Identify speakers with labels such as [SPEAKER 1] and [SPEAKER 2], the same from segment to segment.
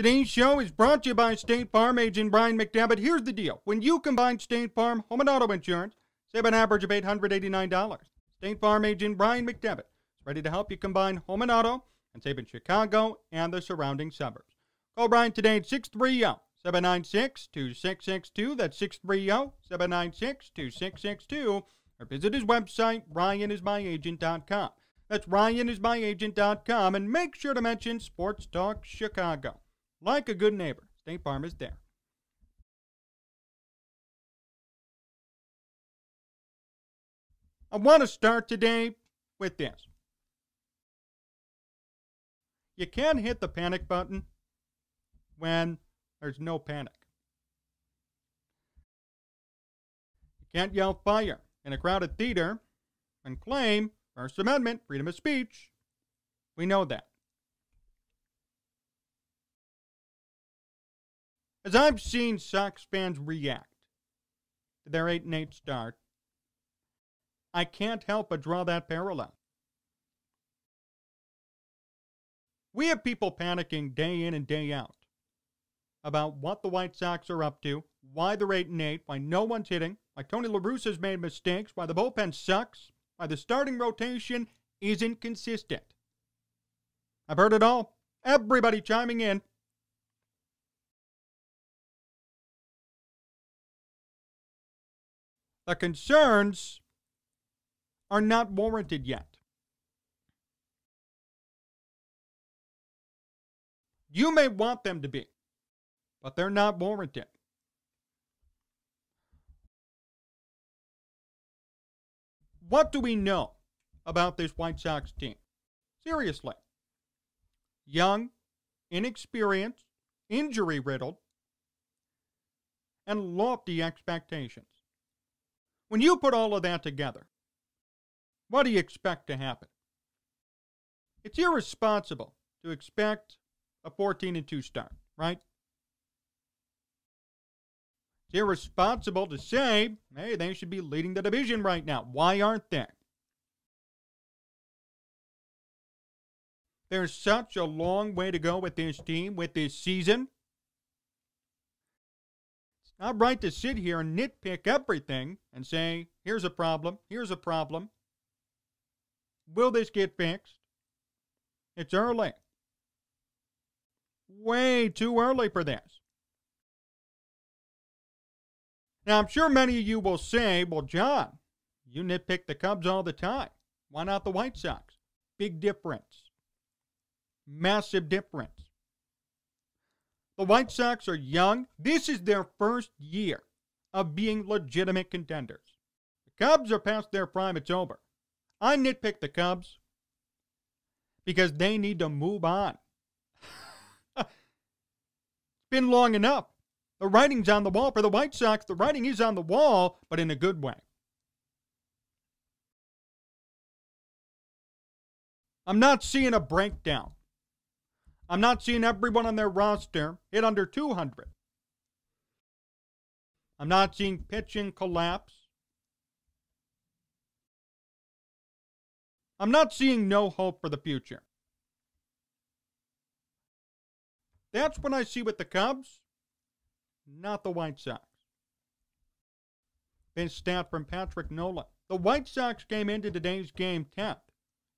[SPEAKER 1] Today's show is brought to you by State Farm agent Brian McDevitt. Here's the deal. When you combine State Farm home and auto insurance, save an average of $889. State Farm agent Brian McDevitt is ready to help you combine home and auto and save in Chicago and the surrounding suburbs. Call Brian today at 630-796-2662. That's 630-796-2662. Or visit his website, ryanismyagent.com. That's ryanismyagent.com. And make sure to mention Sports Talk Chicago. Like a good neighbor, State Farm is there. I want to start today with this. You can't hit the panic button when there's no panic. You can't yell fire in a crowded theater and claim First Amendment, freedom of speech. We know that. As I've seen Sox fans react to their 8-8 start, I can't help but draw that parallel. We have people panicking day in and day out about what the White Sox are up to, why they're 8-8, why no one's hitting, why Tony La Russa's made mistakes, why the bullpen sucks, why the starting rotation isn't consistent. I've heard it all. Everybody chiming in. The concerns are not warranted yet. You may want them to be, but they're not warranted. What do we know about this White Sox team? Seriously. Young, inexperienced, injury-riddled, and lofty expectations. When you put all of that together, what do you expect to happen? It's irresponsible to expect a 14-2 start, right? It's irresponsible to say, hey, they should be leading the division right now. Why aren't they? There's such a long way to go with this team, with this season. It's not right to sit here and nitpick everything and say, here's a problem, here's a problem. Will this get fixed? It's early. Way too early for this. Now, I'm sure many of you will say, well, John, you nitpick the Cubs all the time. Why not the White Sox? Big difference. Massive difference. The White Sox are young. This is their first year of being legitimate contenders. The Cubs are past their prime. It's over. I nitpick the Cubs because they need to move on. It's been long enough. The writing's on the wall. For the White Sox, the writing is on the wall, but in a good way. I'm not seeing a breakdown. I'm not seeing everyone on their roster hit under 200. I'm not seeing pitching collapse. I'm not seeing no hope for the future. That's what I see with the Cubs, not the White Sox. This stat from Patrick Nolan. The White Sox came into today's game 10th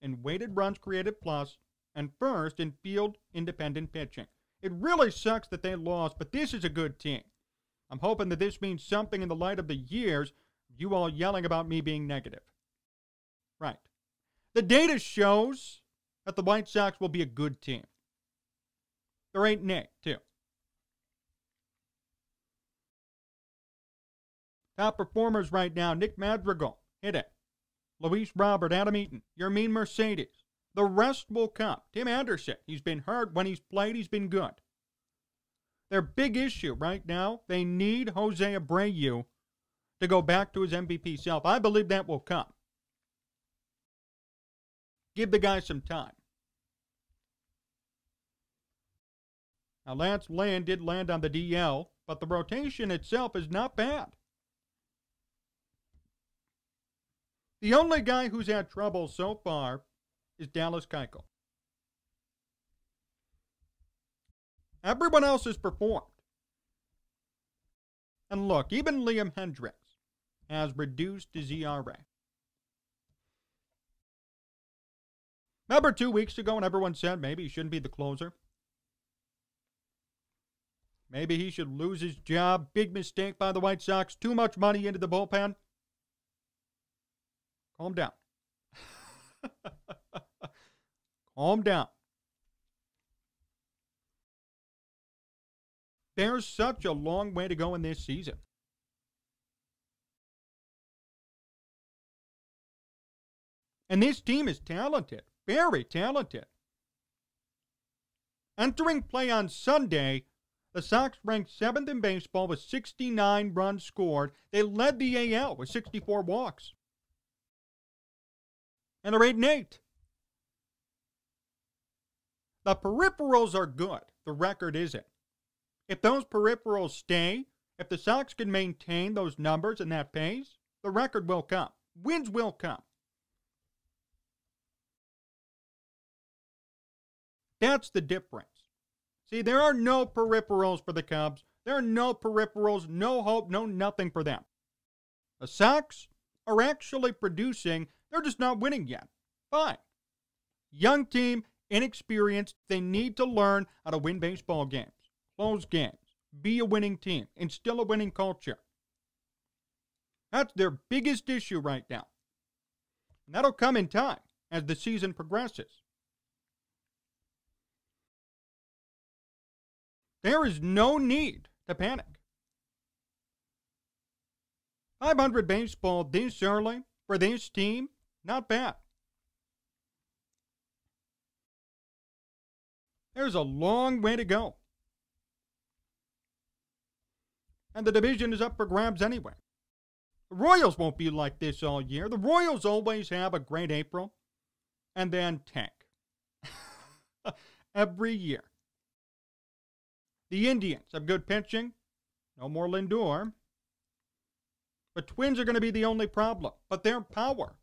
[SPEAKER 1] in weighted runs created plus and first in field independent pitching. It really sucks that they lost, but this is a good team. I'm hoping that this means something in the light of the years of you all yelling about me being negative. Right. The data shows that the White Sox will be a good team. They're 8-8, too. Top performers right now, Nick Madrigal, hit it. Luis Robert, Adam Eaton, Yermin Mercedes. The rest will come. Tim Anderson, he's been hurt. When he's played, he's been good. Their big issue right now, they need Jose Abreu to go back to his MVP self. I believe that will come. Give the guy some time. Now, Lance Lynn did land on the DL, but the rotation itself is not bad. The only guy who's had trouble so far is Dallas Keuchel. Everyone else has performed. And look, even Liam Hendricks has reduced his ERA. Remember 2 weeks ago when everyone said maybe he shouldn't be the closer? Maybe he should lose his job. Big mistake by the White Sox. Too much money into the bullpen. Calm down. Calm down. There's such a long way to go in this season. And this team is talented. Very talented. Entering play on Sunday, the Sox ranked 7th in baseball with 69 runs scored. They led the AL with 64 walks. And they're 8-8. The peripherals are good. The record isn't. If those peripherals stay, if the Sox can maintain those numbers and that pace, the record will come. Wins will come. That's the difference. See, there are no peripherals for the Cubs. There are no peripherals, no hope, no nothing for them. The Sox are actually producing. They're just not winning yet. Fine. Young team, inexperienced. They need to learn how to win baseball games, close games, be a winning team, instill a winning culture. That's their biggest issue right now. And that'll come in time as the season progresses. There is no need to panic. 500 baseball this early for this team, not bad. There's a long way to go. And the division is up for grabs anyway. The Royals won't be like this all year. The Royals always have a great April and then tank. Every year. The Indians have good pitching. No more Lindor. The Twins are going to be the only problem. But their power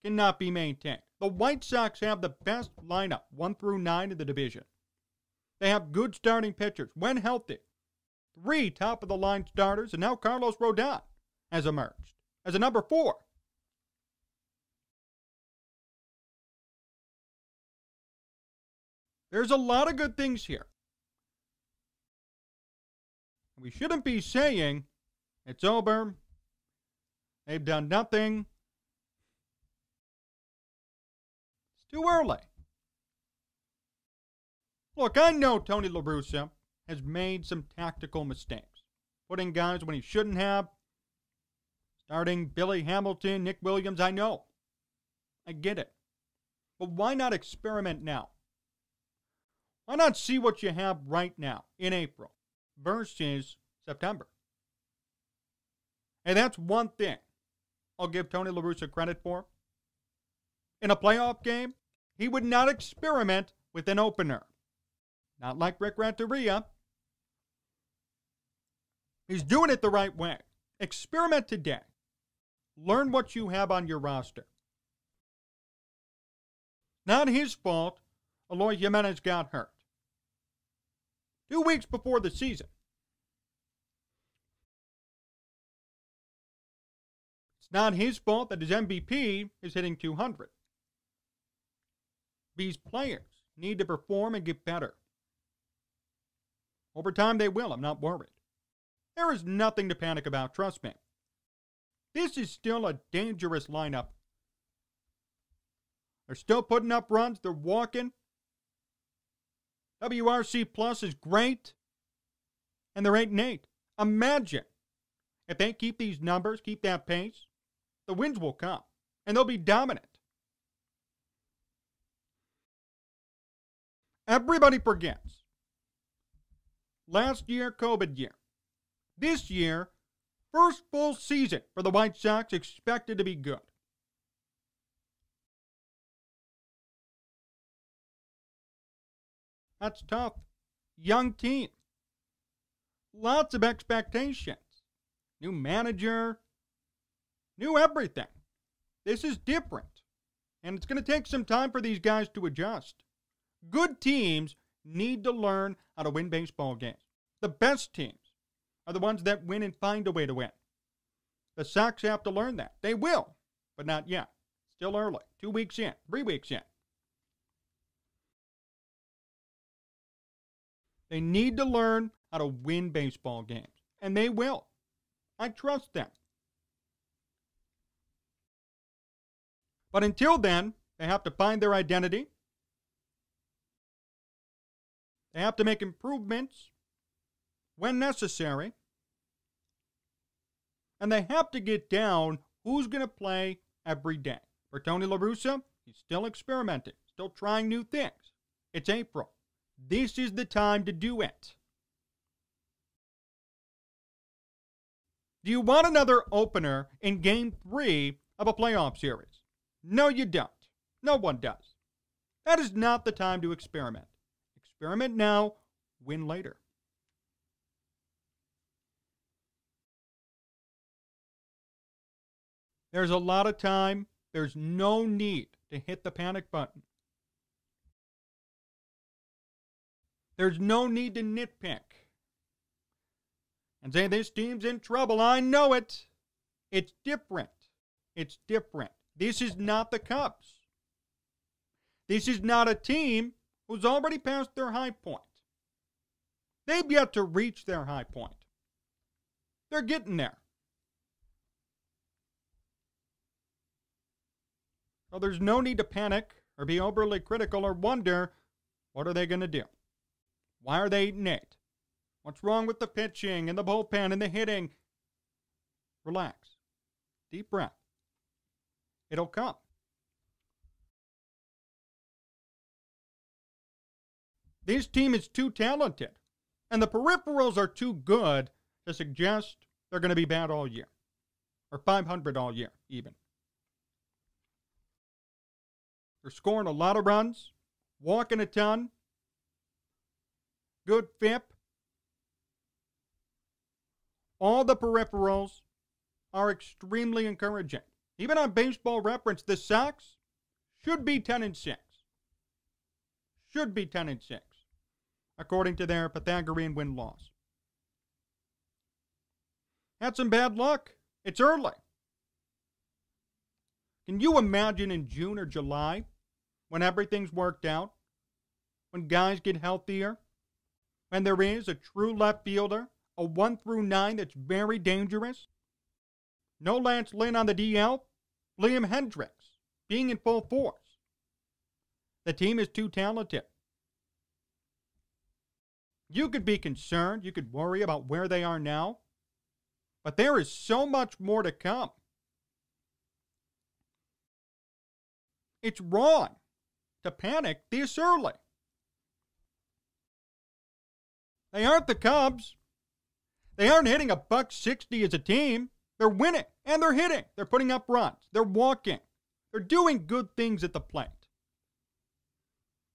[SPEAKER 1] cannot be maintained. The White Sox have the best lineup, 1 through 9 in the division. They have good starting pitchers when healthy. 3 top-of-the-line starters, and now Carlos Rodon has emerged as a number 4. There's a lot of good things here. We shouldn't be saying it's over. They've done nothing. It's too early. Look, I know Tony La Russa has made some tactical mistakes. Putting guys when he shouldn't have. Starting Billy Hamilton, Nick Williams, I know. I get it. But why not experiment now? Why not see what you have right now in April versus September? And that's one thing I'll give Tony La Russa credit for. In a playoff game, he would not experiment with an opener. Not like Rick Renteria. He's doing it the right way. Experiment today. Learn what you have on your roster. Not his fault Eloy Jimenez got hurt 2 weeks before the season. It's not his fault that his MVP is hitting 200. These players need to perform and get better. Over time they will, I'm not worried. There is nothing to panic about, trust me. This is still a dangerous lineup. They're still putting up runs, they're walking. WRC Plus is great. And they're 8-8. Imagine if they keep these numbers, keep that pace, the wins will come. And they'll be dominant. Everybody forgets. Last year, COVID year. This year, first full season for the White Sox, expected to be good. That's tough. Young team. Lots of expectations. New manager. New everything. This is different. And it's going to take some time for these guys to adjust. Good teams need to learn how to win baseball games. The best teams are the ones that win and find a way to win. The Sox have to learn that. They will, but not yet. Still early. 2 weeks in, 3 weeks in. They need to learn how to win baseball games, and they will. I trust them. But until then, they have to find their identity. They have to make improvements when necessary. And they have to get down who's going to play every day. For Tony La Russa, he's still experimenting, still trying new things. It's April. This is the time to do it. Do you want another opener in Game 3 of a playoff series? No, you don't. No one does. That is not the time to experiment. Experiment now, win later. There's a lot of time. There's no need to hit the panic button. There's no need to nitpick and say this team's in trouble. I know it. It's different. It's different. This is not the Cubs. This is not a team who's already passed their high point. They've yet to reach their high point. They're getting there. So there's no need to panic or be overly critical or wonder, what are they going to do? Why are they 8-8? What's wrong with the pitching and the bullpen and the hitting? Relax. Deep breath. It'll come. This team is too talented, and the peripherals are too good to suggest they're going to be bad all year, or 500 all year, even. They're scoring a lot of runs, walking a ton, good FIP. All the peripherals are extremely encouraging. Even on Baseball Reference, the Sox should be 10-6. Should be 10-6, according to their Pythagorean win-loss. Had some bad luck. It's early. Can you imagine in June or July, when everything's worked out, when guys get healthier, when there is a true left fielder, a 1 through 9 that's very dangerous? No Lance Lynn on the DL, Liam Hendricks being in full force. The team is too talented. You could be concerned, you could worry about where they are now, but there is so much more to come. It's wrong to panic this early. They aren't the Cubs. They aren't hitting a $160 as a team. They're winning, and they're hitting. They're putting up runs. They're walking. They're doing good things at the plate.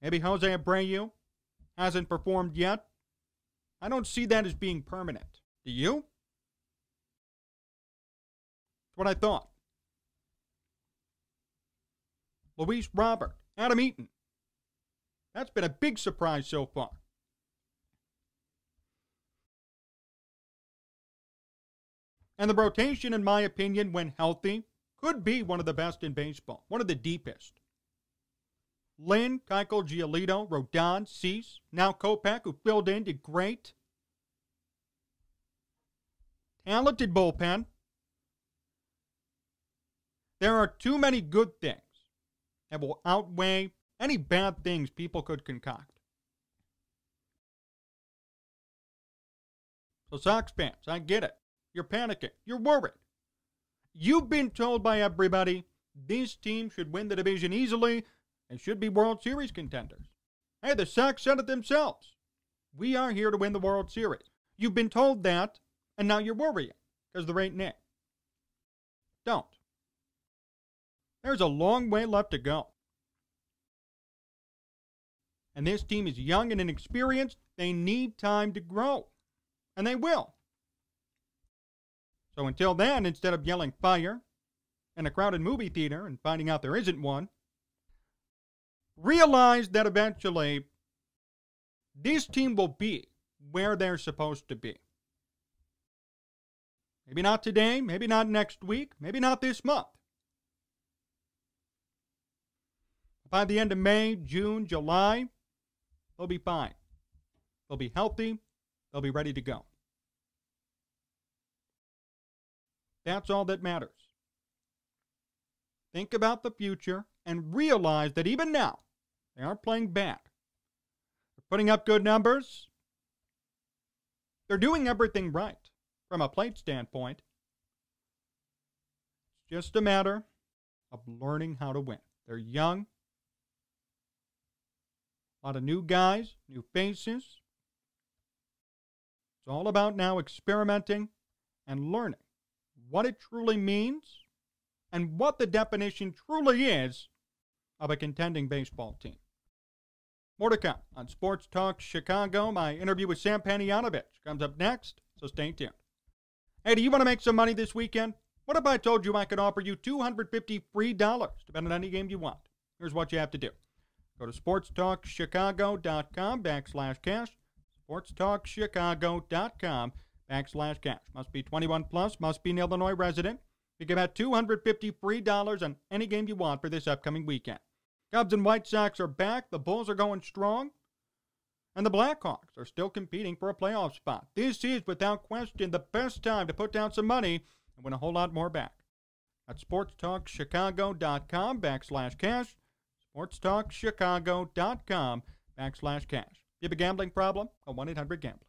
[SPEAKER 1] Maybe Jose Abreu hasn't performed yet. I don't see that as being permanent. Do you? That's what I thought. Luis Robert, Adam Eaton. That's been a big surprise so far. And the rotation, in my opinion, when healthy, could be one of the best in baseball. One of the deepest. Lynn, Keuchel, Giolito, Rodon, Cease, now Kopech, who filled in, did great. Talented bullpen. There are too many good things that will outweigh any bad things people could concoct. So Sox fans, I get it. You're panicking. You're worried. You've been told by everybody this team should win the division easily and should be World Series contenders. Hey, the Sox said it themselves. We are here to win the World Series. You've been told that, and now you're worrying because they're 8-8. Don't. There's a long way left to go. And this team is young and inexperienced. They need time to grow. And they will. So until then, instead of yelling fire in a crowded movie theater and finding out there isn't one, realize that eventually this team will be where they're supposed to be. Maybe not today, maybe not next week, maybe not this month. By the end of May, June, July, they'll be fine. They'll be healthy. They'll be ready to go. That's all that matters. Think about the future and realize that even now, they aren't playing bad. They're putting up good numbers. They're doing everything right from a plate standpoint. It's just a matter of learning how to win. They're young. A lot of new guys, new faces. It's all about now experimenting and learning what it truly means and what the definition truly is of a contending baseball team. More to come on Sports Talk Chicago. My interview with Sam Panayotovich comes up next, so stay tuned. Hey, do you want to make some money this weekend? What if I told you I could offer you $250 free to bet on any game you want? Here's what you have to do. Go to sportstalkchicago.com/cash. sportstalkchicago.com/cash. Must be 21 plus, must be an Illinois resident. You can bet $250 free on any game you want for this upcoming weekend. Cubs and White Sox are back. The Bulls are going strong. And the Blackhawks are still competing for a playoff spot. This is, without question, the best time to put down some money and win a whole lot more back. At sportstalkchicago.com/cash. sportstalkchicago.com/cash. If you have a gambling problem, call 1-800-GAMBLER.